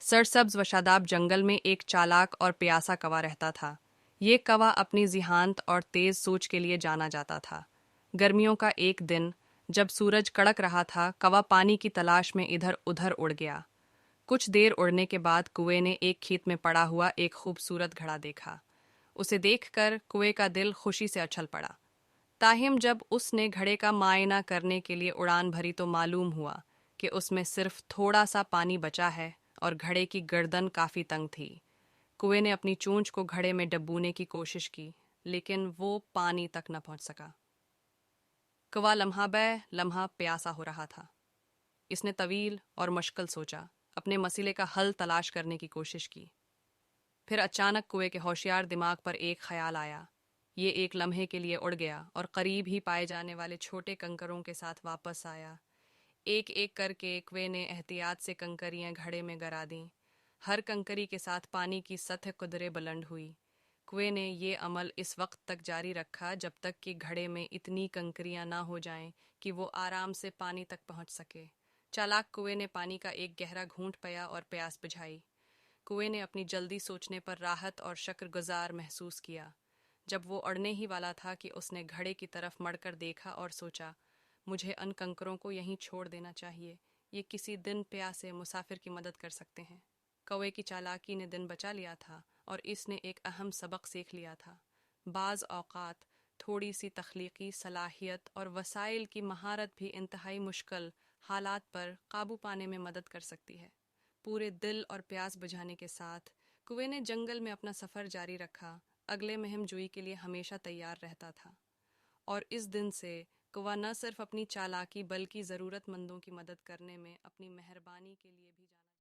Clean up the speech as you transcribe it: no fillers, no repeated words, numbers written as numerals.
सरसब्ज व शादाब जंगल में एक चालाक और प्यासा कौवा रहता था। ये कौवा अपनी जिहानत और तेज सोच के लिए जाना जाता था। गर्मियों का एक दिन, जब सूरज कड़क रहा था, कौवा पानी की तलाश में इधर उधर उड़ गया। कुछ देर उड़ने के बाद कुएं ने एक खेत में पड़ा हुआ एक खूबसूरत घड़ा देखा। उसे देखकर कुएं का दिल खुशी से उछल पड़ा। ताहिम जब उसने घड़े का मायना करने के लिए उड़ान भरी तो मालूम हुआ कि उसमें सिर्फ थोड़ा सा पानी बचा है और घड़े की गर्दन काफी तंग थी। कुएं ने अपनी चोंच को घड़े में डुबोने की कोशिश की, लेकिन वो पानी तक न पहुंच सका। कौवा लम्हा बै लम्हा प्यासा हो रहा था। इसने तवील और मुश्किल सोचा, अपने मसले का हल तलाश करने की कोशिश की। फिर अचानक कुएं के होशियार दिमाग पर एक ख्याल आया। ये एक लम्हे के लिए उड़ गया और करीब ही पाए जाने वाले छोटे कंकरों के साथ वापस आया। एक एक करके कुएं ने एहतियात से कंकरियां घड़े में गिरा दीं। हर कंकरी के साथ पानी की सतह कुदरे बुलंद हुई। कुएं ने ये अमल इस वक्त तक जारी रखा जब तक कि घड़े में इतनी कंकरियां ना हो जाएं कि वो आराम से पानी तक पहुंच सके। चालाक कुएं ने पानी का एक गहरा घूंट पिया और प्यास बुझाई। कुएं ने अपनी जल्दी सोचने पर राहत और शुक्रगुजार महसूस किया। जब वो अड़ने ही वाला था कि उसने घड़े की तरफ मड़कर देखा और सोचा, मुझे अन कंकरों को यहीं छोड़ देना चाहिए। ये किसी दिन प्यासे मुसाफिर की मदद कर सकते हैं। कौवे की चालाकी ने दिन बचा लिया था और इसने एक अहम सबक सीख लिया था। बाज़ औक़ात थोड़ी सी तख्लीकी सलाहियत और वसाइल की महारत भी इंतहाई मुश्किल हालात पर काबू पाने में मदद कर सकती है। पूरे दिल और प्यास बुझाने के साथ कुएं ने जंगल में अपना सफ़र जारी रखा। अगले मुहिम जुई के लिए हमेशा तैयार रहता था। और इस दिन से कौवा न सिर्फ अपनी चालाकी बल्कि ज़रूरतमंदों की मदद करने में अपनी मेहरबानी के लिए भी जाना